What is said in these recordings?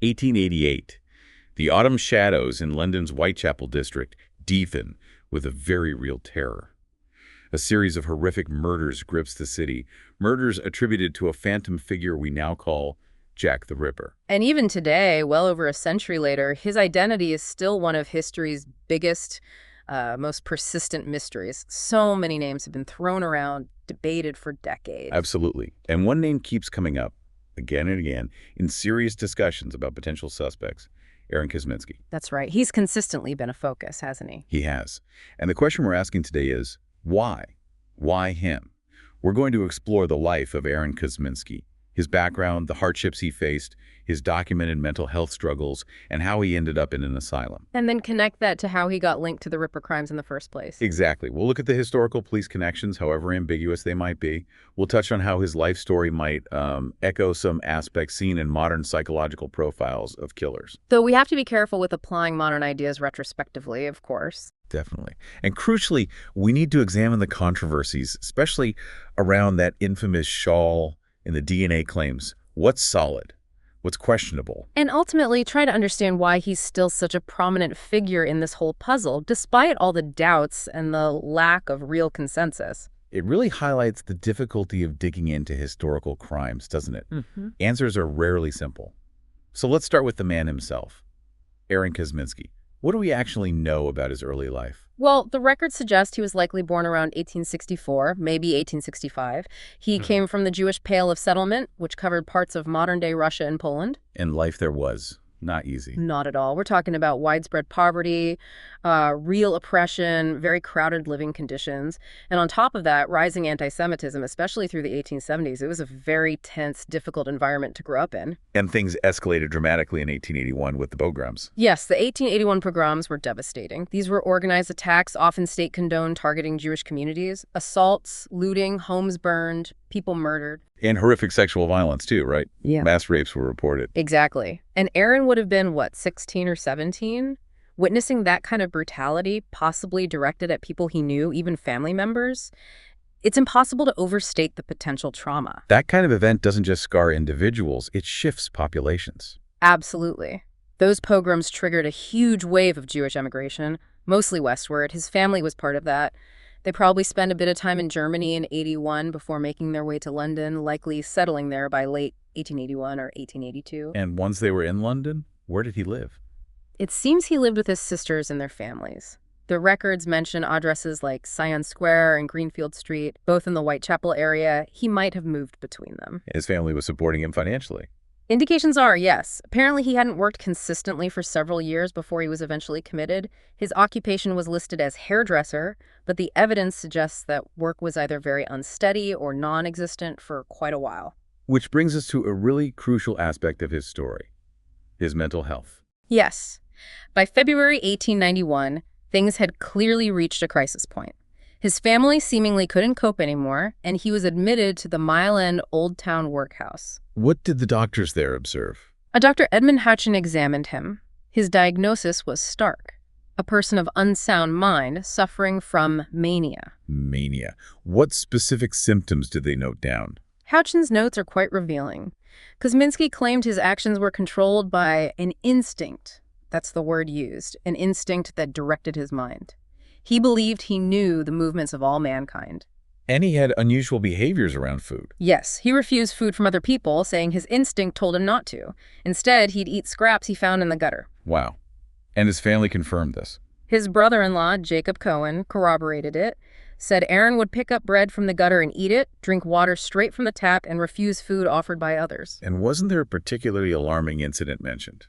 1888. The autumn shadows in London's Whitechapel district deepen with a very real terror. A series of horrific murders grips the city, murders attributed to a phantom figure we now call Jack the Ripper. And even today, well over a century later, his identity is still one of history's biggest, most persistent mysteries. So many names have been thrown around, debated for decades. Absolutely. And one name keeps coming up again and again in serious discussions about potential suspects: Aaron Kosminski. That's right. He's consistently been a focus, hasn't he? He has. And the question we're asking today is, why? Why him? We're going to explore the life of Aaron Kosminski, his background, the hardships he faced, his documented mental health struggles, and how he ended up in an asylum. And then connect that to how he got linked to the Ripper crimes in the first place. Exactly. We'll look at the historical police connections, however ambiguous they might be. We'll touch on how his life story might echo some aspects seen in modern psychological profiles of killers. Though we have to be careful with applying modern ideas retrospectively, of course. Definitely. And crucially, we need to examine the controversies, especially around that infamous shawl and the DNA claims. What's solid? What's questionable? And ultimately try to understand why he's still such a prominent figure in this whole puzzle, despite all the doubts and the lack of real consensus. It really highlights the difficulty of digging into historical crimes, doesn't it? Answers are rarely simple. So let's start with the man himself, Aaron Kosminski. What do we actually know about his early life? Well, the records suggest he was likely born around 1864, maybe 1865. He came from the Jewish Pale of Settlement, which covered parts of modern-day Russia and Poland. And life there was not easy. Not at all. We're talking about widespread poverty, real oppression, very crowded living conditions. And on top of that, rising anti-Semitism, especially through the 1870s. It was a very tense, difficult environment to grow up in. And things escalated dramatically in 1881 with the pogroms. Yes, the 1881 pogroms were devastating. These were organized attacks, often state-condoned, targeting Jewish communities. Assaults, looting, homes burned, people murdered. And horrific sexual violence, too, right? Yeah. Mass rapes were reported. Exactly. And Aaron would have been, what, 16 or 17? Witnessing that kind of brutality, possibly directed at people he knew, even family members, it's impossible to overstate the potential trauma. That kind of event doesn't just scar individuals, it shifts populations. Absolutely. Those pogroms triggered a huge wave of Jewish emigration, mostly westward. His family was part of that. They probably spent a bit of time in Germany in 81 before making their way to London, likely settling there by late 1881 or 1882. And once they were in London, where did he live? It seems he lived with his sisters and their families. The records mention addresses like Sion Square and Greenfield Street, both in the Whitechapel area. He might have moved between them. His family was supporting him financially. Indications are, yes. Apparently he hadn't worked consistently for several years before he was eventually committed. His occupation was listed as hairdresser, but the evidence suggests that work was either very unsteady or non-existent for quite a while. Which brings us to a really crucial aspect of his story, his mental health. Yes. By February 1891, things had clearly reached a crisis point. His family seemingly couldn't cope anymore, and he was admitted to the Mile End Old Town Workhouse. What did the doctors there observe? A Dr. Edmund Houchin examined him. His diagnosis was stark. A person of unsound mind suffering from mania. Mania. What specific symptoms did they note down? Houchin's notes are quite revealing. Kosminski claimed his actions were controlled by an instinct. That's the word used. An instinct that directed his mind. He believed he knew the movements of all mankind. And he had unusual behaviors around food. Yes, he refused food from other people, saying his instinct told him not to. Instead, he'd eat scraps he found in the gutter. Wow. And his family confirmed this. His brother-in-law, Jacob Cohen, corroborated it, said Aaron would pick up bread from the gutter and eat it, drink water straight from the tap, and refuse food offered by others. And wasn't there a particularly alarming incident mentioned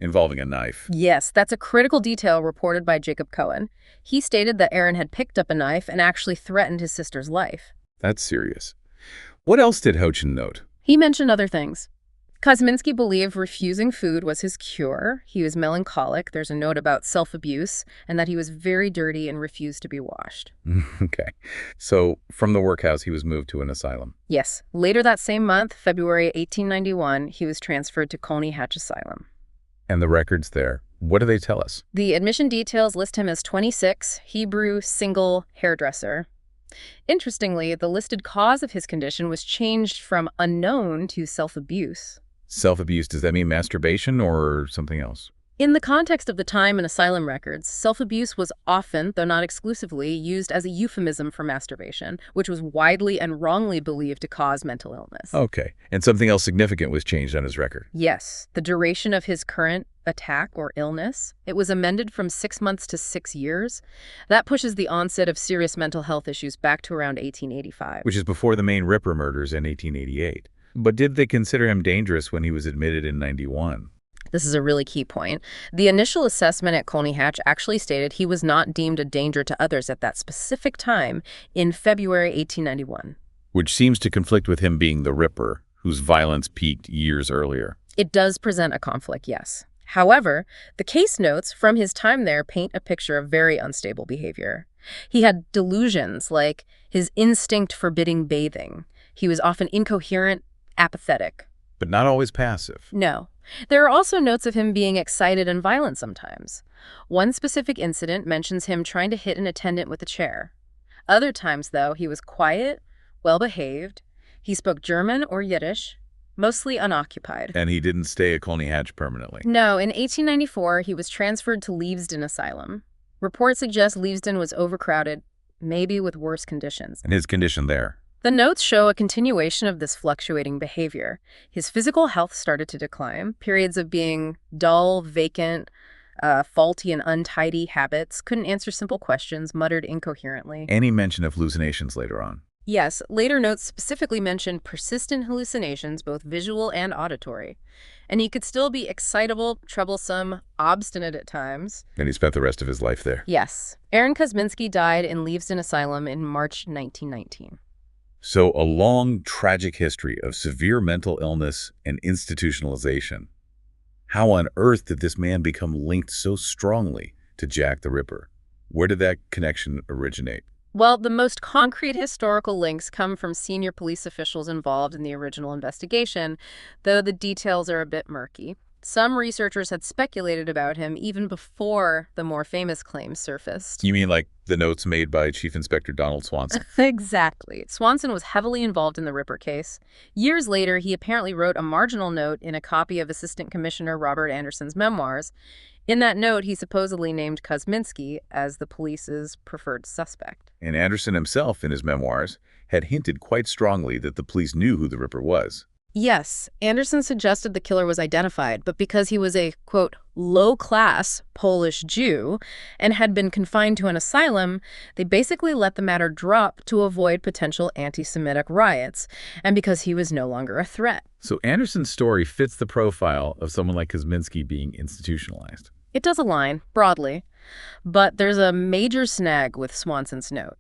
involving a knife? Yes, that's a critical detail reported by Jacob Cohen. He stated that Aaron had picked up a knife and actually threatened his sister's life. That's serious. What else did Houchin note? He mentioned other things. Kosminski believed refusing food was his cure. He was melancholic. There's a note about self-abuse, and that he was very dirty and refused to be washed. Okay. So from the workhouse, he was moved to an asylum. Yes. Later that same month, February 1891, he was transferred to Colney Hatch Asylum. And the records there, what do they tell us? The admission details list him as 26, Hebrew, single, hairdresser. Interestingly, the listed cause of his condition was changed from unknown to self-abuse. Self-abuse, does that mean masturbation or something else? In the context of the time and asylum records, self-abuse was often, though not exclusively, used as a euphemism for masturbation, which was widely and wrongly believed to cause mental illness. Okay. And something else significant was changed on his record. Yes, the duration of his current attack or illness, it was amended from 6 months to 6 years. That pushes the onset of serious mental health issues back to around 1885. Which is before the main Ripper murders in 1888. But did they consider him dangerous when he was admitted in 91? This is a really key point. The initial assessment at Colney Hatch actually stated he was not deemed a danger to others at that specific time in February 1891. Which seems to conflict with him being the Ripper, whose violence peaked years earlier. It does present a conflict, yes. However, the case notes from his time there paint a picture of very unstable behavior. He had delusions like his instinct forbidding bathing. He was often incoherent, apathetic. But not always passive. No. There are also notes of him being excited and violent sometimes. One specific incident mentions him trying to hit an attendant with a chair. Other times, though, he was quiet, well-behaved. He spoke German or Yiddish, mostly unoccupied. And he didn't stay at Colney Hatch permanently. No, in 1894, he was transferred to Leavesden Asylum. Reports suggest Leavesden was overcrowded, maybe with worse conditions. And his condition there? The notes show a continuation of this fluctuating behavior. His physical health started to decline. Periods of being dull, vacant, faulty and untidy habits, couldn't answer simple questions, muttered incoherently. Any mention of hallucinations later on? Yes, later notes specifically mentioned persistent hallucinations, both visual and auditory. And he could still be excitable, troublesome, obstinate at times. And he spent the rest of his life there. Yes. Aaron Kosminski died in Leavesden Asylum in March 1919. So a long, tragic history of severe mental illness and institutionalization. How on earth did this man become linked so strongly to Jack the Ripper? Where did that connection originate? Well, the most concrete historical links come from senior police officials involved in the original investigation, though the details are a bit murky. Some researchers had speculated about him even before the more famous claims surfaced. You mean like the notes made by Chief Inspector Donald Swanson? Exactly. Swanson was heavily involved in the Ripper case. Years later, he apparently wrote a marginal note in a copy of Assistant Commissioner Robert Anderson's memoirs. In that note, he supposedly named Kosminski as the police's preferred suspect. And Anderson himself, in his memoirs, had hinted quite strongly that the police knew who the Ripper was. Yes, Anderson suggested the killer was identified, but because he was a, quote, low-class Polish Jew and had been confined to an asylum, they basically let the matter drop to avoid potential anti-Semitic riots, and because he was no longer a threat. So Anderson's story fits the profile of someone like Kosminski being institutionalized. It does align, broadly, but there's a major snag with Swanson's note.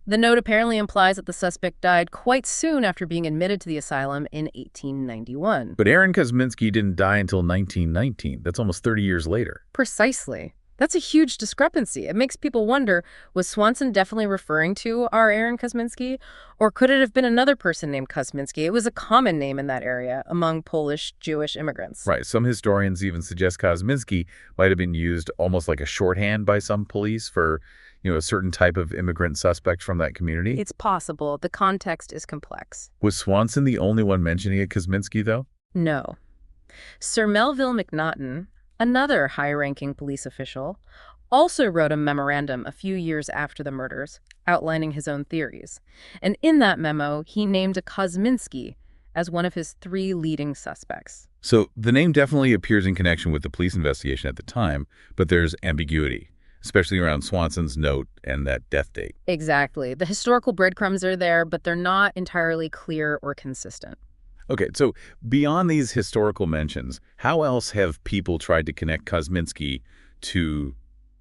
The note apparently implies that the suspect died quite soon after being admitted to the asylum in 1891. But Aaron Kosminski didn't die until 1919. That's almost 30 years later. Precisely. That's a huge discrepancy. It makes people wonder, was Swanson definitely referring to our Aaron Kosminski? Or could it have been another person named Kosminski? It was a common name in that area among Polish Jewish immigrants. Right. Some historians even suggest Kosminski might have been used almost like a shorthand by some police for, a certain type of immigrant suspect from that community. It's possible. The context is complex. Was Swanson the only one mentioning a Kosminski, though? No. Sir Melville Macnaghten, another high-ranking police official, also wrote a memorandum a few years after the murders, outlining his own theories. And in that memo, he named a Kosminski as one of his 3 leading suspects. So the name definitely appears in connection with the police investigation at the time, but there's ambiguity, especially around Swanson's note and that death date. Exactly. The historical breadcrumbs are there, but they're not entirely clear or consistent. Okay, so beyond these historical mentions, how else have people tried to connect Kosminski to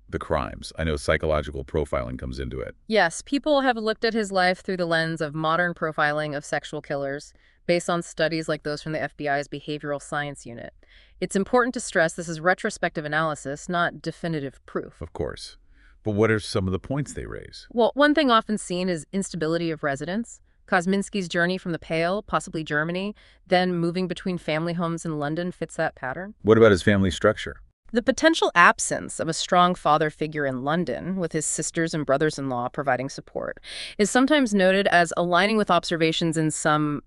the crimes? I know psychological profiling comes into it. Yes, people have looked at his life through the lens of modern profiling of sexual killers, based on studies like those from the FBI's Behavioral Science Unit. It's important to stress this is retrospective analysis, not definitive proof. Of course. But what are some of the points they raise? Well, one thing often seen is instability of residence. Kosminski's journey from the Pale, possibly Germany, then moving between family homes in London fits that pattern. What about his family structure? The potential absence of a strong father figure in London, with his sisters and brothers-in-law providing support, is sometimes noted as aligning with observations in some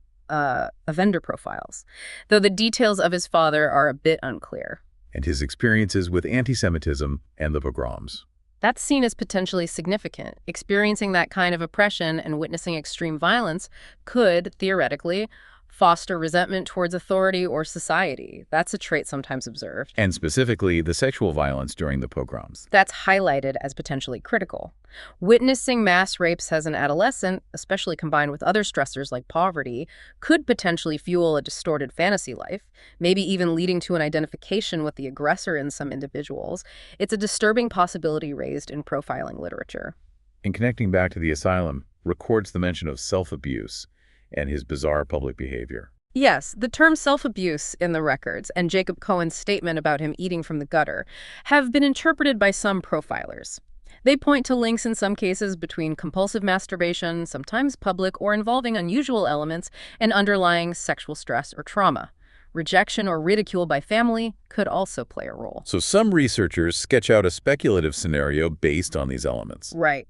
offender profiles, though the details of his father are a bit unclear. And his experiences with anti-Semitism and the pogroms. That's seen as potentially significant. Experiencing that kind of oppression and witnessing extreme violence could, theoretically, foster resentment towards authority or society. That's a trait sometimes observed. And specifically, the sexual violence during the pogroms. That's highlighted as potentially critical. Witnessing mass rapes as an adolescent, especially combined with other stressors like poverty, could potentially fuel a distorted fantasy life, maybe even leading to an identification with the aggressor in some individuals. It's a disturbing possibility raised in profiling literature. And connecting back to the asylum, records the mention of self-abuse and his bizarre public behavior. Yes, the term self-abuse in the records and Jacob Cohen's statement about him eating from the gutter have been interpreted by some profilers. They point to links in some cases between compulsive masturbation, sometimes public or involving unusual elements, and underlying sexual stress or trauma. Rejection or ridicule by family could also play a role. So some researchers sketch out a speculative scenario based on these elements. Right.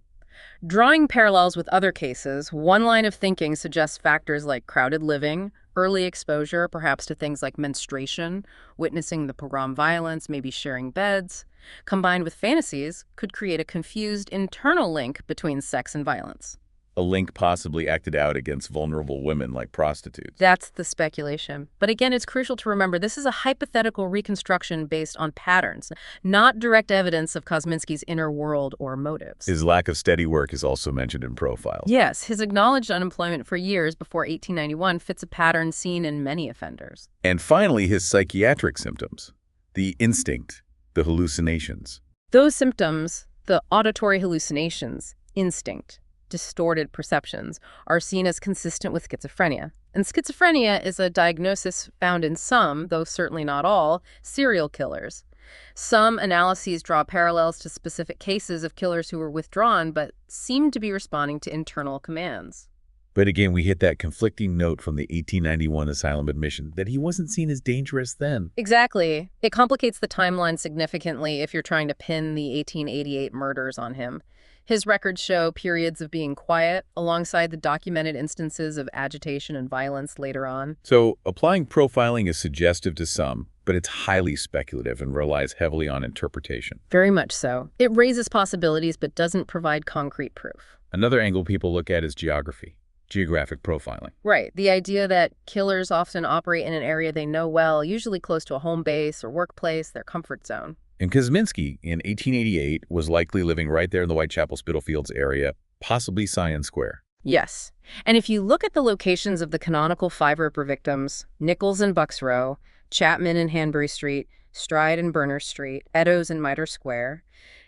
Drawing parallels with other cases, one line of thinking suggests factors like crowded living, early exposure, perhaps to things like menstruation, witnessing the pogrom violence, maybe sharing beds, combined with fantasies, could create a confused internal link between sex and violence. A link possibly acted out against vulnerable women like prostitutes. That's the speculation. But again, it's crucial to remember this is a hypothetical reconstruction based on patterns, not direct evidence of Kosminski's inner world or motives. His lack of steady work is also mentioned in profiles. Yes, his acknowledged unemployment for years before 1891 fits a pattern seen in many offenders. And finally, his psychiatric symptoms. The instinct, the hallucinations. Those symptoms, the auditory hallucinations, instinct, distorted perceptions, are seen as consistent with schizophrenia. And schizophrenia is a diagnosis found in some, though certainly not all, serial killers. Some analyses draw parallels to specific cases of killers who were withdrawn but seem to be responding to internal commands. But again, we hit that conflicting note from the 1891 asylum admission that he wasn't seen as dangerous then. Exactly. It complicates the timeline significantly if you're trying to pin the 1888 murders on him. His records show periods of being quiet alongside the documented instances of agitation and violence later on. So applying profiling is suggestive to some, but it's highly speculative and relies heavily on interpretation. Very much so. It raises possibilities but doesn't provide concrete proof. Another angle people look at is geography. Geographic profiling. Right. The idea that killers often operate in an area they know well, usually close to a home base or workplace, their comfort zone. And Kosminski, in 1888, was likely living right there in the Whitechapel Spitalfields area, possibly Scion Square. Yes. And if you look at the locations of the canonical five-ripper victims, Nichols and Bucks Row, Chapman and Hanbury Street, Stride and Berners Street, Eddowes and Mitre Square,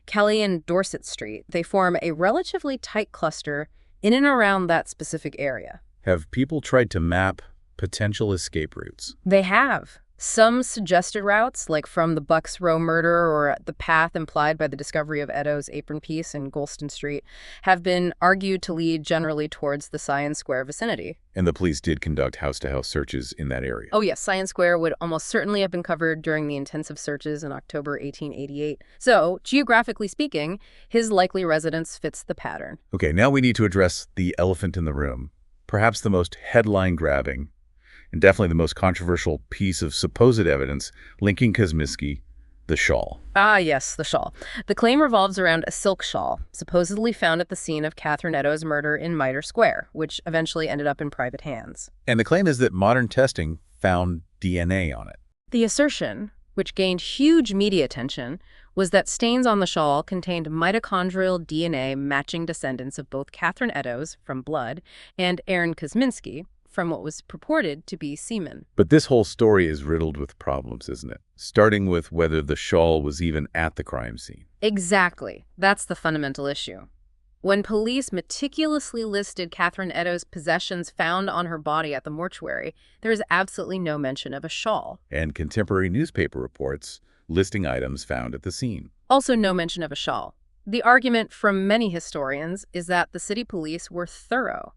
Kelly and Dorset Street, they form a relatively tight cluster in and around that specific area. Have people tried to map potential escape routes? They have. Some suggested routes, like from the Bucks Row murder or the path implied by the discovery of Eddowes' apron piece in Golston Street, have been argued to lead generally towards the Scion Square vicinity. And the police did conduct house-to-house searches in that area. Oh yes, Scion Square would almost certainly have been covered during the intensive searches in October 1888. So, geographically speaking, his likely residence fits the pattern. Okay, now we need to address the elephant in the room. Perhaps the most headline-grabbing and definitely the most controversial piece of supposed evidence linking Kosminski, the shawl. Ah, yes, the shawl. The claim revolves around a silk shawl, supposedly found at the scene of Catherine Eddowes' murder in Mitre Square, which eventually ended up in private hands. And the claim is that modern testing found DNA on it. The assertion, which gained huge media attention, was that stains on the shawl contained mitochondrial DNA matching descendants of both Catherine Eddowes, from blood, and Aaron Kosminski, from what was purported to be semen. But this whole story is riddled with problems, isn't it? Starting with whether the shawl was even at the crime scene. Exactly. That's the fundamental issue. When police meticulously listed Catherine Eddowes' possessions found on her body at the mortuary, there is absolutely no mention of a shawl. And contemporary newspaper reports listing items found at the scene. Also no mention of a shawl. The argument from many historians is that the city police were thorough.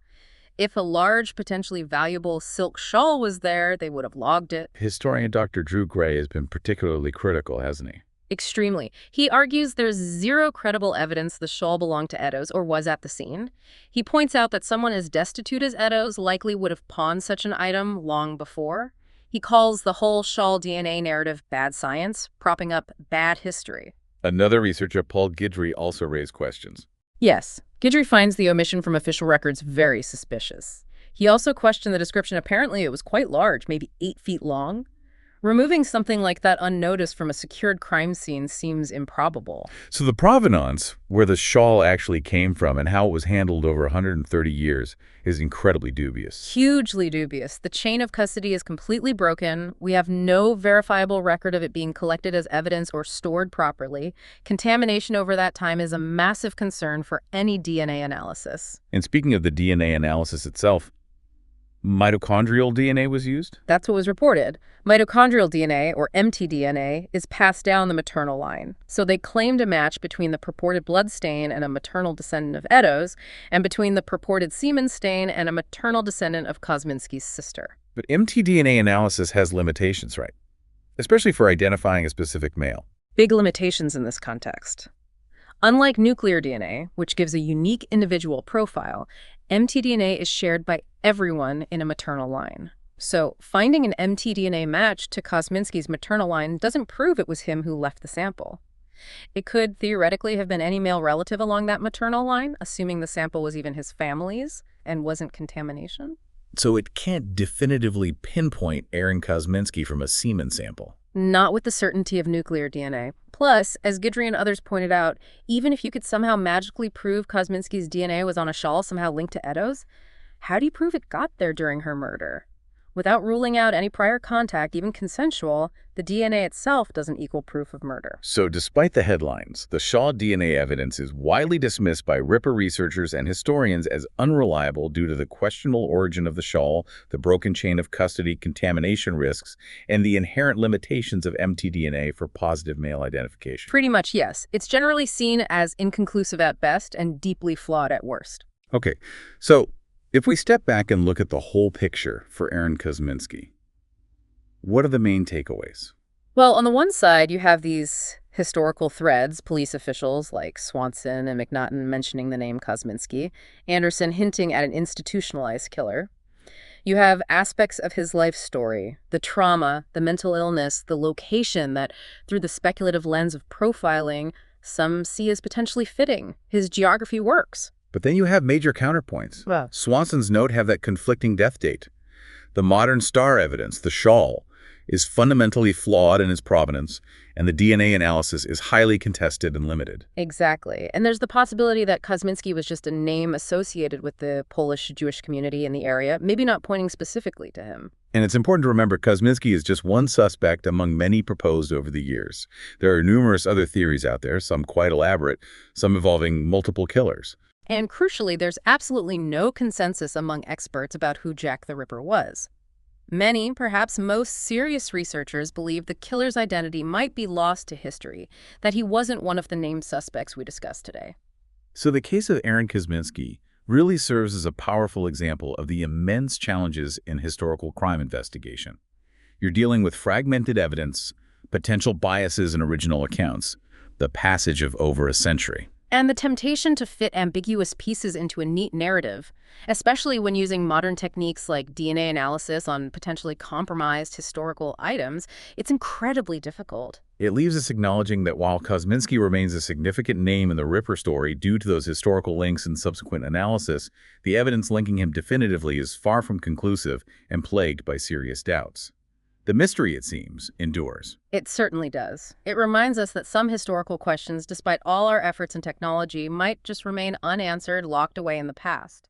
If a large, potentially valuable silk shawl was there, they would have logged it. Historian Dr. Drew Gray has been particularly critical, hasn't he? Extremely. He argues there's zero credible evidence the shawl belonged to Eddowes or was at the scene. He points out that someone as destitute as Eddowes likely would have pawned such an item long before. He calls the whole shawl DNA narrative bad science, propping up bad history. Another researcher, Paul Guidry, also raised questions. Yes, Guidry finds the omission from official records very suspicious. He also questioned the description. Apparently it was quite large, maybe 8 feet long. Removing something like that unnoticed from a secured crime scene seems improbable. So the provenance, where the shawl actually came from and how it was handled over 130 years, is incredibly dubious. Hugely dubious. The chain of custody is completely broken. We have no verifiable record of it being collected as evidence or stored properly. Contamination over that time is a massive concern for any DNA analysis. And speaking of the DNA analysis itself, mitochondrial DNA was used? That's what was reported. Mitochondrial DNA, or mtDNA, is passed down the maternal line. So they claimed a match between the purported blood stain and a maternal descendant of Eddowes, and between the purported semen stain and a maternal descendant of Kosminski's sister. But mtDNA analysis has limitations, right? Especially for identifying a specific male. Big limitations in this context. Unlike nuclear DNA, which gives a unique individual profile, mtDNA is shared by everyone in a maternal line. So finding an mtDNA match to Kosminski's maternal line doesn't prove it was him who left the sample. It could theoretically have been any male relative along that maternal line, assuming the sample was even his family's and wasn't contamination. So it can't definitively pinpoint Aaron Kosminski from a semen sample. Not with the certainty of nuclear DNA. Plus, as Guidry and others pointed out, even if you could somehow magically prove Kosminski's DNA was on a shawl somehow linked to Eddowes, how do you prove it got there during her murder? Without ruling out any prior contact, even consensual, the DNA itself doesn't equal proof of murder. So despite the headlines, the Shaw DNA evidence is widely dismissed by Ripper researchers and historians as unreliable due to the questionable origin of the shawl, the broken chain of custody, contamination risks, and the inherent limitations of mtDNA for positive male identification. Pretty much, yes. It's generally seen as inconclusive at best and deeply flawed at worst. Okay, so if we step back and look at the whole picture for Aaron Kosminski, what are the main takeaways? Well, on the one side, you have these historical threads, police officials like Swanson and Macnaghten mentioning the name Kosminski, Anderson hinting at an institutionalized killer. You have aspects of his life story, the trauma, the mental illness, the location that, through the speculative lens of profiling, some see as potentially fitting. His geography works. But then you have major counterpoints. Wow. Swanson's note have that conflicting death date. The modern star evidence, the shawl, is fundamentally flawed in its provenance, and the DNA analysis is highly contested and limited. Exactly. And there's the possibility that Kosminski was just a name associated with the Polish Jewish community in the area, maybe not pointing specifically to him. And it's important to remember Kosminski is just one suspect among many proposed over the years. There are numerous other theories out there, some quite elaborate, some involving multiple killers. And crucially, there's absolutely no consensus among experts about who Jack the Ripper was. Many, perhaps most serious researchers believe the killer's identity might be lost to history, that he wasn't one of the named suspects we discussed today. So the case of Aaron Kosminski really serves as a powerful example of the immense challenges in historical crime investigation. You're dealing with fragmented evidence, potential biases in original accounts, the passage of over a century. And the temptation to fit ambiguous pieces into a neat narrative, especially when using modern techniques like DNA analysis on potentially compromised historical items, it's incredibly difficult. It leaves us acknowledging that while Kosminski remains a significant name in the Ripper story due to those historical links and subsequent analysis, the evidence linking him definitively is far from conclusive and plagued by serious doubts. The mystery, it seems, endures. It certainly does. It reminds us that some historical questions, despite all our efforts and technology, might just remain unanswered, locked away in the past.